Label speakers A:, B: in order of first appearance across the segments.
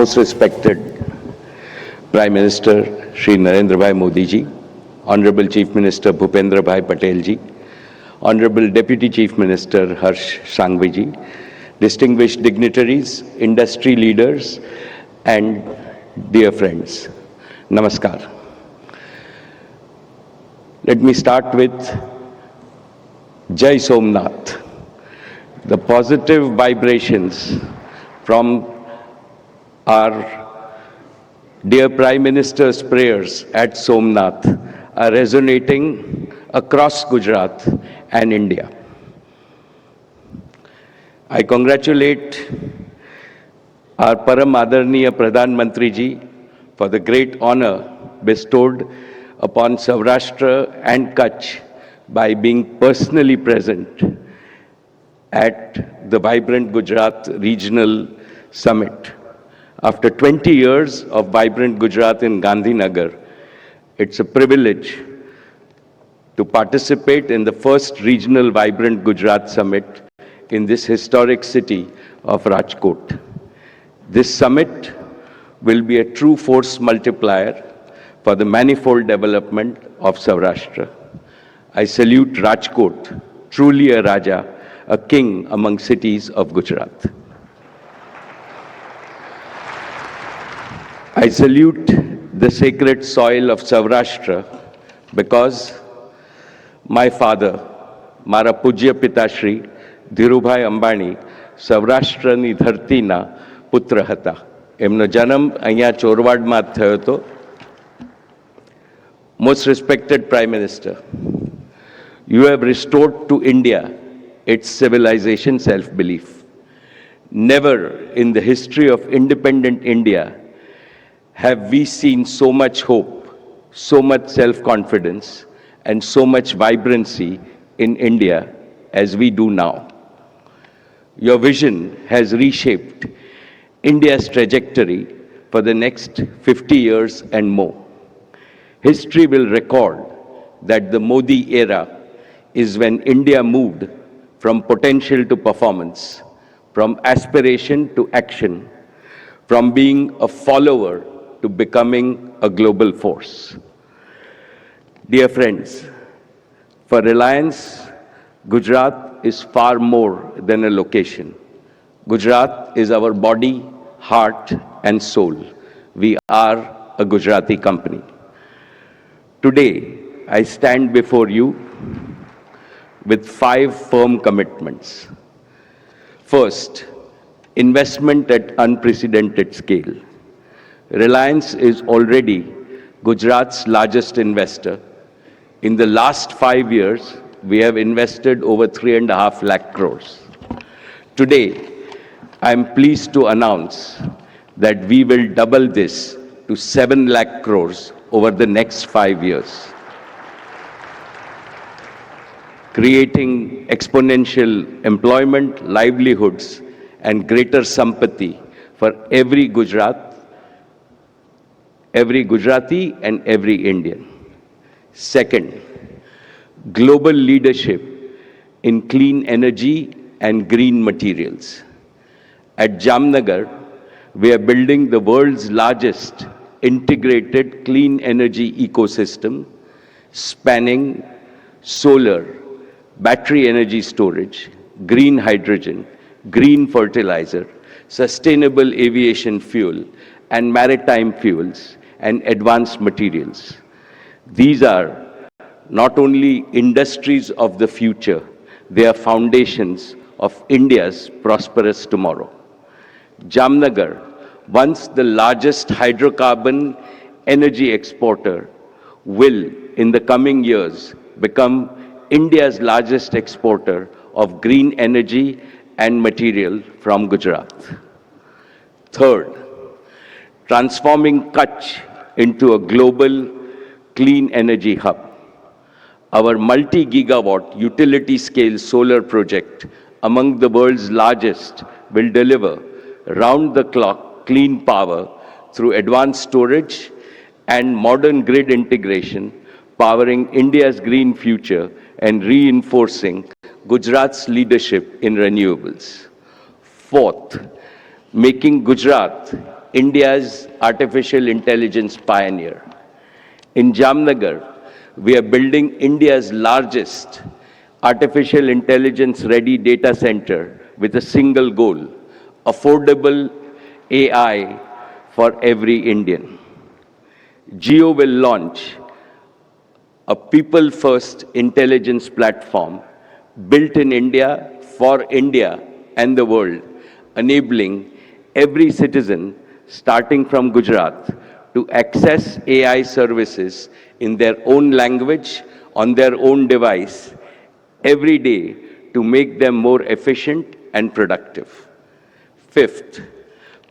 A: Most respected Prime Minister Shri Narendra Bhai Modi ji, Honorable Chief Minister Bhupendra Bhai Patel ji, Honorable Deputy Chief Minister Harsh Sanghvi ji, distinguished dignitaries, industry leaders, and dear friends, Namaskar. Let me start with Jai Somnath. The positive vibrations from our dear Prime Minister's prayers at Somnath are resonating across Gujarat and India. I congratulate our Param Adarniya Pradhan Mantri ji for the great honor bestowed upon Saurashtra and Kutch by being personally present at the Vibrant Gujarat Regional Summit. After 20 years of Vibrant Gujarat in Gandhinagar, it's a privilege to participate in the first regional Vibrant Gujarat Summit in this historic city of Rajkot. This summit will be a true force multiplier for the manifold development of Saurashtra. I salute Rajkot, truly a Raja, a king among cities of Gujarat. I salute the sacred soil of Saurashtra because my father, Mara Pujya Pitashri, Dhirubhai Ambani, સૌરાષ્ટ્રની ધરતીના પુત્ર હતા. એમનો જન્મ અહીંયા ચોરવાડમાં થયો હતો. Most respected Prime Minister, you have restored to India its civilization self-belief. Never in the history of independent India have we seen so much hope, so much self-confidence, and so much vibrancy in India as we do now. Your vision has reshaped India's trajectory for the next 50 years and more. History will record that the Modi era is when India moved from potential to performance, from aspiration to action, from being a follower to becoming a global force. Dear friends, for Reliance, Gujarat is far more than a location. Gujarat is our body, heart, and soul. We are a Gujarati company. Today, I stand before you with 5 firm commitments. First, investment at unprecedented scale. Reliance is already Gujarat's largest investor. In the last 5 years, we have invested over 3.5 lakh crores. Today, I am pleased to announce that we will double this to 7 lakh crores over the next 5 years, creating exponential employment, livelihoods, and greater sampati for every Gujarati and every Indian. Second, global leadership in clean energy and green materials. At Jamnagar, we are building the world's largest integrated clean energy ecosystem spanning solar, battery energy storage, green hydrogen, green fertilizer, sustainable aviation fuel, and maritime fuels and advanced materials. These are not only industries of the future, they are foundations of India's prosperous tomorrow. Jamnagar, once the largest hydrocarbon energy exporter, will in the coming years become India's largest exporter of green energy and material from Gujarat. Third, transforming Kutch into a global clean energy hub. Our multi-gigawatt utility-scale solar project, among the world's largest, will deliver round-the-clock clean power through advanced storage and modern grid integration, powering India's green future and reinforcing Gujarat's leadership in renewables. Fourth, making Gujarat India's artificial intelligence pioneer. In Jamnagar, we are building India's largest artificial intelligence ready data center with a single goal: affordable AI for every Indian. Jio will launch a people-first intelligence platform built in India for India and the world, enabling every citizen, starting from Gujarat, to access AI services in their own language, on their own device, every day to make them more efficient and productive. Fifth,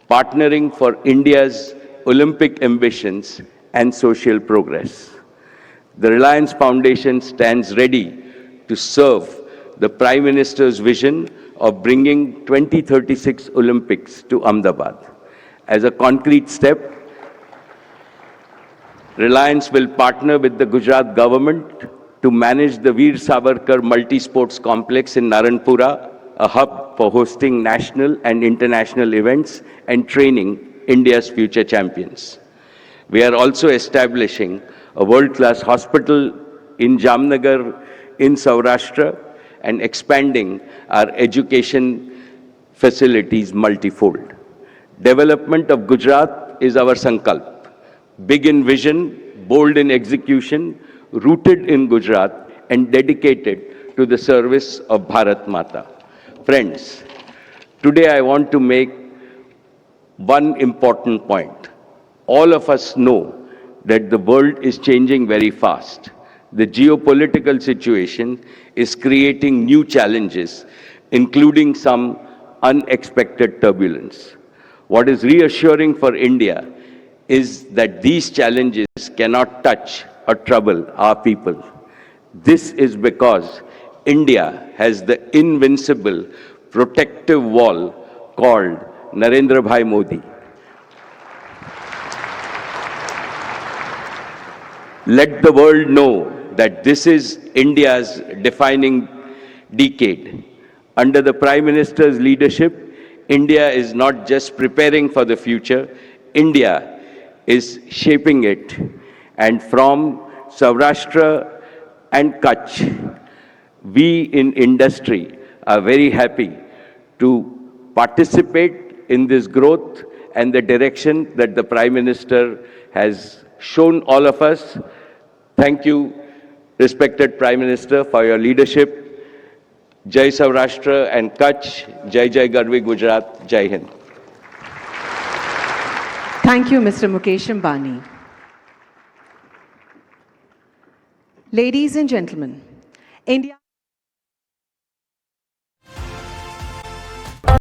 A: partnering for India's Olympic ambitions and social progress. The Reliance Foundation stands ready to serve the Prime Minister's vision of bringing 2036 Olympics to Ahmedabad. As a concrete step, Reliance will partner with the Gujarat government to manage the Veer Savarkar Multi-Sports Complex in Naranpura, a hub for hosting national and international events and training India's future champions. We are also establishing a world-class hospital in Jamnagar in Saurashtra and expanding our education facilities multifold. Development of Gujarat is our sankalp. Big in vision, bold in execution, rooted in Gujarat and dedicated to the service of Bharat Mata. Friends, today I want to make one important point. All of us know that the world is changing very fast. The geopolitical situation is creating new challenges, including some unexpected turbulence. What is reassuring for India is that these challenges cannot touch or trouble our people. This is because India has the invincible protective wall called Narendra Bhai Modi. Let the world know that this is India's defining decade. Under the Prime Minister's leadership, India is not just preparing for the future, India is shaping it. And from Saurashtra and Kutch, we in industry are very happy to participate in this growth and the direction that the Prime Minister has shown all of us. Thank you, respected Prime Minister, for your leadership. Jai Saurashtra and Kutch, Jai Jai Garvi Gujarat, Jai Hind.
B: Thank you, Mr. Mukesh Ambani. Ladies and gentlemen, India